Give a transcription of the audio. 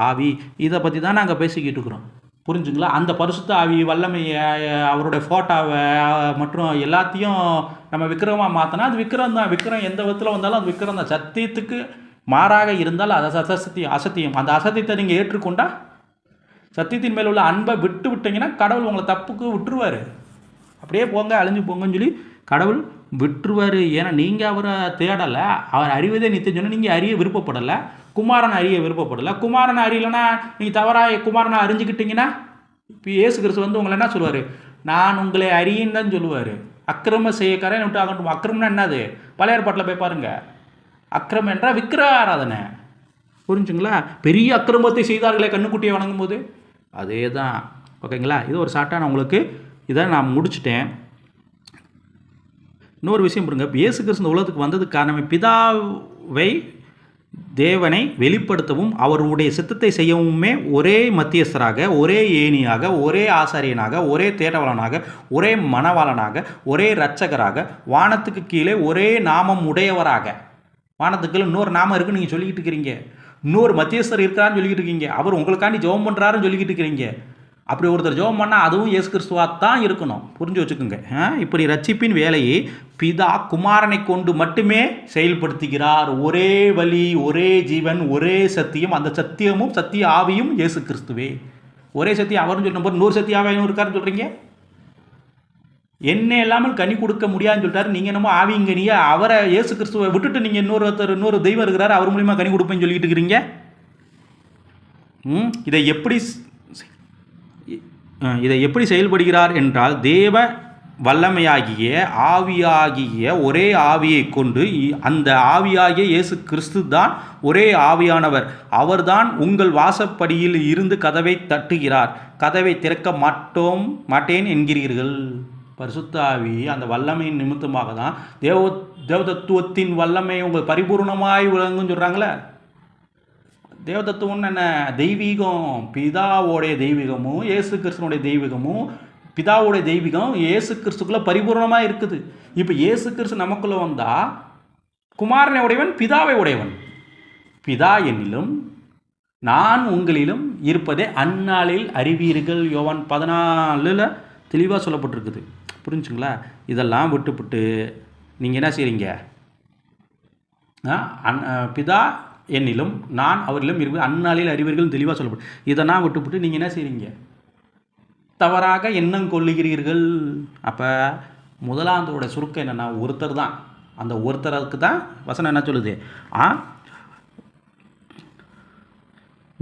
ஆவி, இதை பற்றி தான் நாங்கள் பேசிக்கிட்டு இருக்கிறோம். புரிஞ்சுங்களா? அந்த பரிசுத்த ஆவி வல்லமையை, அவருடைய ஃபோட்டோவை மற்றும் எல்லாத்தையும் நம்ம விக்கிரமாக மாற்றினா அது விக்கிரம் தான். விக்கிரம் எந்த விதத்தில் வந்தாலும் அது விக்கிரம் தான். சத்தியத்துக்கு மாறாக இருந்தால் அது அசத்தியம். அந்த அசத்தியத்தை நீங்கள் ஏற்றுக்கொண்டா, சத்தியத்தின் மேல் உள்ள அன்பை விட்டு விட்டீங்கன்னா கடவுள் உங்களை தப்புக்கு விட்டுருவார். அப்படியே போங்க, அழிஞ்சு போங்கன்னு சொல்லி கடவுள் விட்டுருவார். ஏன்னா நீங்கள் அவரை தேடலை, அவர் அறிவதே நித்தியம் சொன்னால் நீங்கள் அறிய விருப்பப்படலை, குமாரனை அறிய விருப்பப்படலை. குமாரனை அறியலைன்னா நீங்கள் தவறாக குமாரனை அறிஞ்சிக்கிட்டீங்கன்னா இப்போ இயேசு கிறிஸ்து வந்து உங்களை என்ன சொல்லுவார்? நான் உங்களை அறியின்னு தான் சொல்லுவார். அக்கிரம செய்யக்காரன் விட்டு ஆகட்டும். அக்கிரமம்னா என்னது? பழைய ஏற்பாட்டில் போய் பாருங்கள். அக்கிரமம் என்றால் விக்கிர ஆராதனை. புரிஞ்சுங்களா? பெரிய அக்கிரமத்தை செய்தார்களே கண்ணுக்குட்டியை வணங்கும் போது, அதே தான். ஓகேங்களா? இது ஒரு ஷார்ட்டாக நான் உங்களுக்கு இதை நான் முடிச்சுட்டேன். இன்னொரு விஷயம் பாருங்க, இயேசு கிறிஸ்து உலகத்துக்கு வந்ததுக்கு காரணமே பிதாவை, தேவனை வெளிப்படுத்தவும் அவருடைய சித்தத்தை செய்யவுமே ஒரே மத்தியஸ்தராக, ஒரே ஏணியாக, ஒரே ஆசாரியனாக, ஒரே தேடவலனாக, ஒரே மணவாளனாக, ஒரே இரட்சகராக, வானத்துக்கு கீழே ஒரே நாமம் உடையவராக. வானத்துக்கு இன்னொரு நாமம் இருக்குன்னு நீங்கள் சொல்லிக்கிட்டு இருக்கிறீங்க. இன்னொரு மத்தியஸ்தர் இருக்காருன்னு சொல்லிக்கிட்டு இருக்கீங்க. அவர் உங்களுக்காண்டி ஜெபம் பண்ணுறாருன்னு சொல்லிக்கிட்டு இருக்கிறீங்க. அப்படி ஒருத்தர் ஜெபம் பண்ணால் அதுவும் இயேசு கிறிஸ்துவாக தான் இருக்கணும். புரிஞ்சு வச்சுக்கோங்க. இப்படி ரட்சிப்பின் வேலையை பிதா குமாரனை கொண்டு மட்டுமே செயல்படுத்துகிறார். ஒரே வழி, ஒரே ஜீவன், ஒரே சத்தியம். அந்த சத்தியமும் சத்திய ஆவியும் இயேசு கிறிஸ்துவே. ஒரே சத்தியம் அவர்னு சொல்லும் போது இன்னொரு சத்திய ஆவியும் இருக்காருன்னு சொல்கிறீங்க. என்ன இல்லாமல் கனி கொடுக்க முடியாதுன்னு சொல்லிட்டாரு. நீங்கள் என்னமோ ஆவிங்கனிய அவரை இயேசு கிறிஸ்துவை விட்டுட்டு நீங்கள் இன்னொரு தெய்வம் இருக்கிறாரு, அவர் மூலிமா கனி கொடுப்பேன்னு சொல்லிக்கிட்டு இருக்கிறீங்க. இதை எப்படி செயல்படுகிறார் என்றால், தேவ வல்லமையாகிய ஆவியாகிய ஒரே ஆவியை கொண்டு, அந்த ஆவியாகிய இயேசு கிறிஸ்து தான் ஒரே ஆவியானவர். அவர்தான் உங்கள் வாசப்படியில் இருந்து கதவை தட்டுகிறார். கதவை திறக்க மாட்டேன் என்கிறீர்கள். பரிசுத்த ஆவி அந்த வல்லமையின் நிமித்தமாக தான் தேவதத்துவத்தின் வல்லமை உங்கள் பரிபூர்ணமாய் விளங்குன்னு சொல்கிறாங்களே. தேவதத்துவம்னு என்ன? தெய்வீகம். பிதாவோடைய தெய்வீகமும் இயேசு கிறிஸ்துவனுடைய தெய்வீகமும், பிதாவோடைய தெய்வீகம் இயேசு கிறிஸ்துக்குள்ளே பரிபூர்ணமாக இருக்குது. இப்போ இயேசு கிறிஸ்து நமக்குள்ளே வந்தால் குமாரனை உடையவன், பிதாவை உடையவன். பிதா என்னிலும் நான் உங்களிலும் இருப்பதே அந்நாளில் அறிவீர்கள். யோவான் 14 தெளிவாக சொல்லப்பட்டிருக்குது. புரிஞ்சுங்களா? இதெல்லாம் விட்டுவிட்டு நீங்கள் என்ன செய்கிறீங்க? பிதா என்னிலும் நான் அவரிலும் இருப்பது அந்நாளில் அறிவீர்கள் தெளிவாக சொல்லப்படும். இதெல்லாம் விட்டுவிட்டு நீங்கள் என்ன செய்கிறீங்க? தவறாக எண்ணம் கொள்ளுகிறீர்கள். அப்போ முதலாந்தோட சுருக்கம் என்னென்னா, ஒருத்தர் தான். அந்த ஒருத்தருக்கு தான் வசனம் என்ன சொல்லுது?